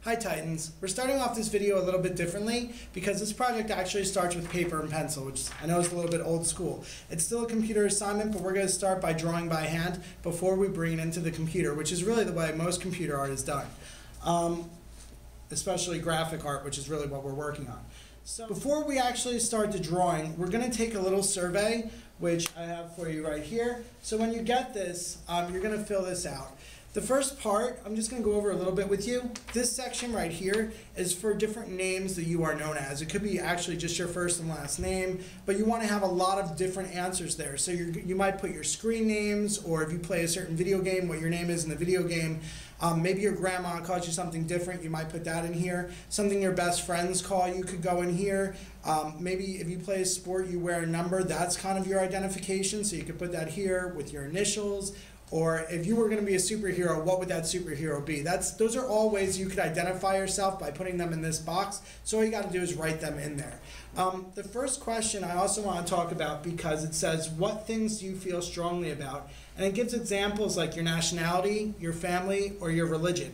Hi Titans, we're starting off this video a little bit differently because this project actually starts with paper and pencil, which I know is a little bit old school. It's still a computer assignment, but we're going to start by drawing by hand before we bring it into the computer, which is really the way most computer art is done, especially graphic art, which is really what we're working on. So before we actually start the drawing, we're going to take a little survey, which I have for you right here. So when you get this, you're going to fill this out. The first part, I'm just going to go over a little bit with you. This section right here is for different names that you are known as. It could be actually just your first and last name, but you want to have a lot of different answers there. So you might put your screen names, or if you play a certain video game, what your name is in the video game. Maybe your grandma calls you something different, you might put that in here. Something your best friends call you could go in here. Maybe if you play a sport, you wear a number, that's kind of your identification, so you could put that here with your initials. Or if you were going to be a superhero, what would that superhero be? Those are all ways you could identify yourself by putting them in this box. So all you got to do is write them in there. The first question I also want to talk about, because it says, what things do you feel strongly about? And it gives examples like your nationality, your family, or your religion.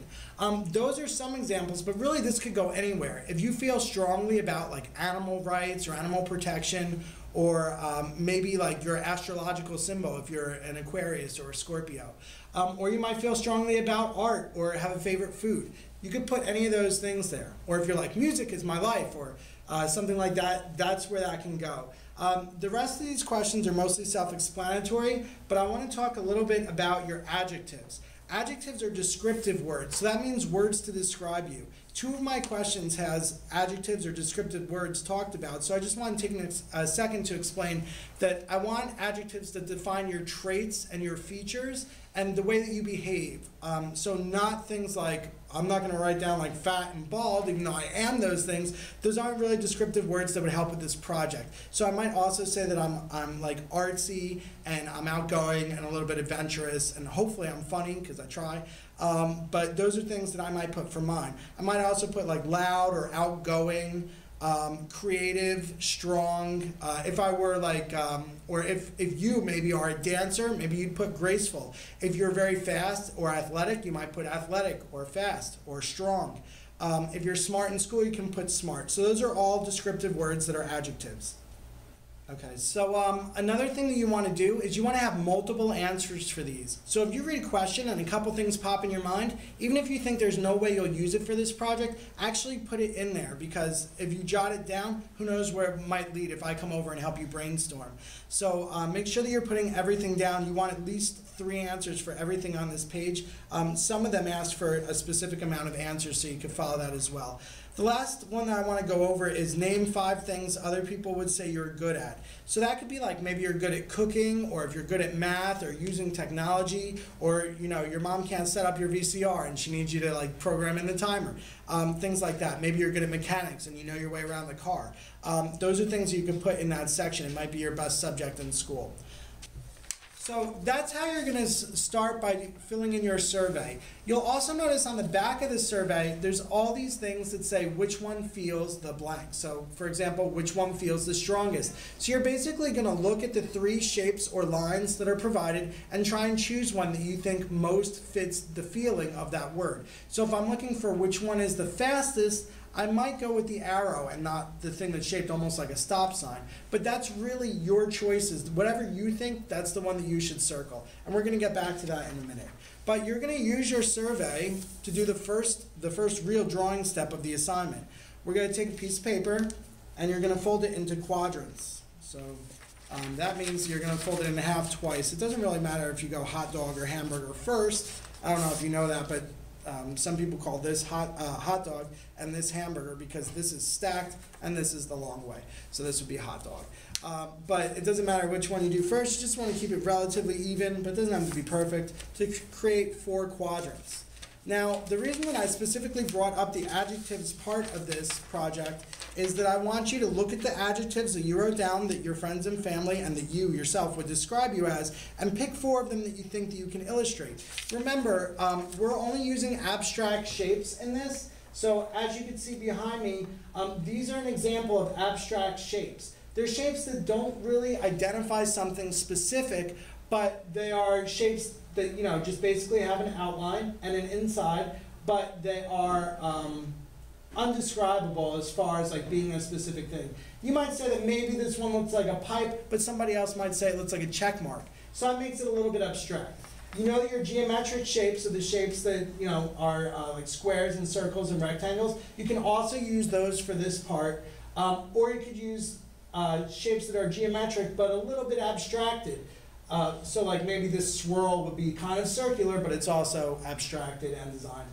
Those are some examples, but really this could go anywhere. If you feel strongly about like animal rights or animal protection, or maybe like your astrological symbol if you're an Aquarius or a Scorpio. Or you might feel strongly about art or have a favorite food. You could put any of those things there. Or if you're like, music is my life, or something like that, that's where that can go. The rest of these questions are mostly self-explanatory, but I want to talk a little bit about your adjectives. Adjectives are descriptive words, so that means words to describe you. Two of my questions has adjectives or descriptive words talked about, so I just want to take a second to explain that I want adjectives that define your traits and your features and the way that you behave. So not things like, I'm not going to write down like fat and bald, even though I am those things. Those aren't really descriptive words that would help with this project. So I might also say that I'm like artsy and I'm outgoing and a little bit adventurous, and hopefully I'm funny because I try. But those are things that I might put for mine. I might also put like loud or outgoing, creative, strong. If I were like, or if you maybe are a dancer, maybe you'd put graceful. If you're very fast or athletic, you might put athletic or fast or strong. If you're smart in school, you can put smart. So those are all descriptive words that are adjectives. Okay, so another thing that you want to do is you want to have multiple answers for these. So if you read a question and a couple things pop in your mind, even if you think there's no way you'll use it for this project, actually put it in there, because if you jot it down, who knows where it might lead if I come over and help you brainstorm. So make sure that you're putting everything down. You want at least 3 answers for everything on this page. Some of them ask for a specific amount of answers, so you can follow that as well. The last one that I want to go over is name 5 things other people would say you're good at. So that could be like maybe you're good at cooking, or if you're good at math or using technology, or you know your mom can't set up your VCR and she needs you to like program in the timer. Things like that. Maybe you're good at mechanics and you know your way around the car. Those are things you can put in that section. It might be your best subject in school. So that's how you're going to start by filling in your survey. You'll also notice on the back of the survey, there's all these things that say which one feels the blank. So for example, which one feels the strongest. So you're basically going to look at the 3 shapes or lines that are provided and try and choose one that you think most fits the feeling of that word. So if I'm looking for which one is the fastest, I might go with the arrow and not the thing that's shaped almost like a stop sign. But that's really your choices. Whatever you think, that's the one that you should circle. And we're going to get back to that in a minute. But you're going to use your survey to do the first real drawing step of the assignment. We're going to take a piece of paper and you're going to fold it into quadrants. So that means you're going to fold it in half twice. It doesn't really matter if you go hot dog or hamburger first. I don't know if you know that, but some people call this hot dog and this hamburger because this is stacked and this is the long way. So this would be a hot dog. But it doesn't matter which one you do first. You just want to keep it relatively even, but it doesn't have to be perfect, to create 4 quadrants. Now, the reason that I specifically brought up the adjectives part of this project is that I want you to look at the adjectives that you wrote down that your friends and family and that you yourself would describe you as, and pick 4 of them that you think that you can illustrate. Remember, we're only using abstract shapes in this, so as you can see behind me, these are an example of abstract shapes. They're shapes that don't really identify something specific, but they are shapes that just basically have an outline and an inside but they are undescribable as far as like being a specific thing. You might say that maybe this one looks like a pipe, but somebody else might say it looks like a check mark. So that makes it a little bit abstract. You know your geometric shapes, so the shapes that are like squares and circles and rectangles. You can also use those for this part, or you could use shapes that are geometric but a little bit abstracted. So like maybe this swirl would be kind of circular, but it's also abstracted and designed.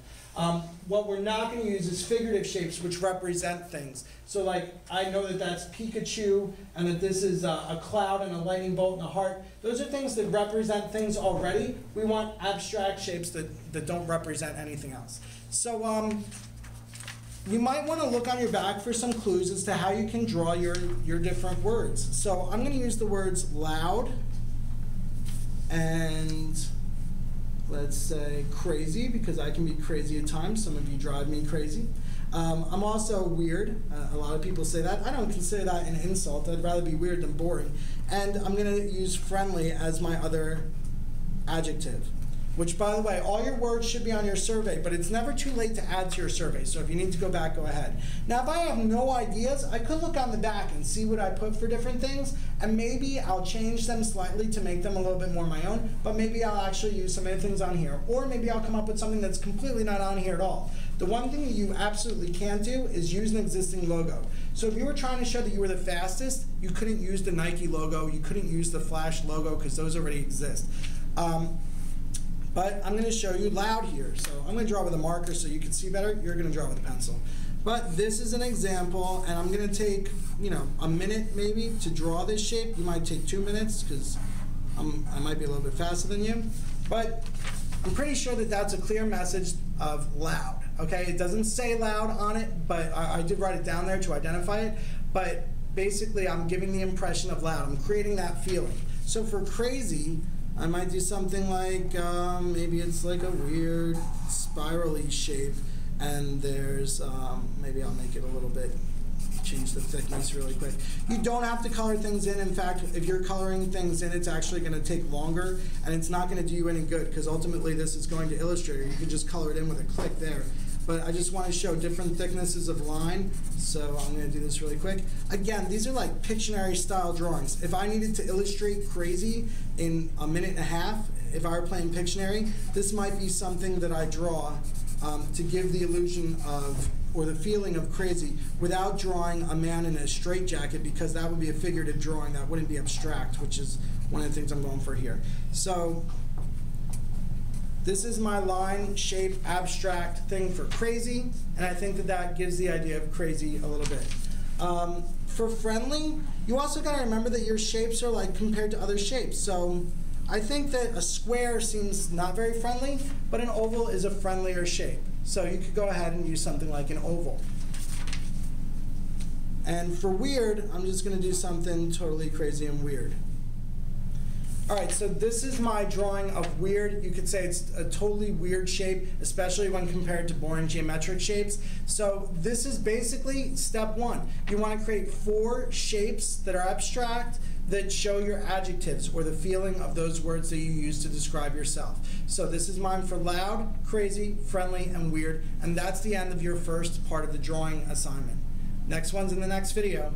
What we're not going to use is figurative shapes which represent things. So like I know that that's Pikachu and that this is a cloud and a lightning bolt and a heart. Those are things that represent things already. We want abstract shapes that don't represent anything else. So you might want to look on your back for some clues as to how you can draw your different words. So I'm going to use the words loud and let's say crazy, because I can be crazy at times. Some of you drive me crazy. I'm also weird. A lot of people say that. I don't consider that an insult. I'd rather be weird than boring. And I'm going to use friendly as my other adjective, which, by the way, all your words should be on your survey, but it's never too late to add to your survey. So if you need to go back, go ahead. Now, if I have no ideas, I could look on the back and see what I put for different things, and maybe I'll change them slightly to make them a little bit more my own, but maybe I'll actually use some of the things on here, or maybe I'll come up with something that's completely not on here at all. The one thing that you absolutely can't do is use an existing logo. So if you were trying to show that you were the fastest, you couldn't use the Nike logo, you couldn't use the Flash logo, because those already exist. But I'm going to show you loud here. So I'm going to draw with a marker so you can see better. You're going to draw with a pencil. But this is an example, and I'm going to take, a minute maybe to draw this shape. You might take 2 minutes because I might be a little bit faster than you. But I'm pretty sure that that's a clear message of loud. Okay, it doesn't say loud on it, but I did write it down there to identify it. But basically, I'm giving the impression of loud. I'm creating that feeling. So for crazy, I might do something like, maybe it's like a weird spirally shape, and there's, maybe I'll make it a little bit, change the thickness really quick. You don't have to color things in. In fact, if you're coloring things in, it's actually going to take longer, and it's not going to do you any good, because ultimately this is going to Illustrator. You can just color it in with a click there. But I just want to show different thicknesses of line, so I'm going to do this really quick. Again, these are like Pictionary style drawings. If I needed to illustrate crazy in a minute and a half, if I were playing Pictionary, this might be something that I draw to give the illusion of, or the feeling of crazy, without drawing a man in a straitjacket, because that would be a figurative drawing, that wouldn't be abstract, which is one of the things I'm going for here. So this is my line, shape, abstract thing for crazy, and I think that that gives the idea of crazy a little bit. For friendly, you also got to remember that your shapes are like compared to other shapes. So I think that a square seems not very friendly, but an oval is a friendlier shape. So you could go ahead and use something like an oval. And for weird, I'm just going to do something totally crazy and weird. All right, so this is my drawing of weird. You could say it's a totally weird shape, especially when compared to boring geometric shapes. So this is basically step one. You want to create 4 shapes that are abstract that show your adjectives or the feeling of those words that you use to describe yourself. So this is mine for loud, crazy, friendly, and weird. And that's the end of your first part of the drawing assignment. Next one's in the next video.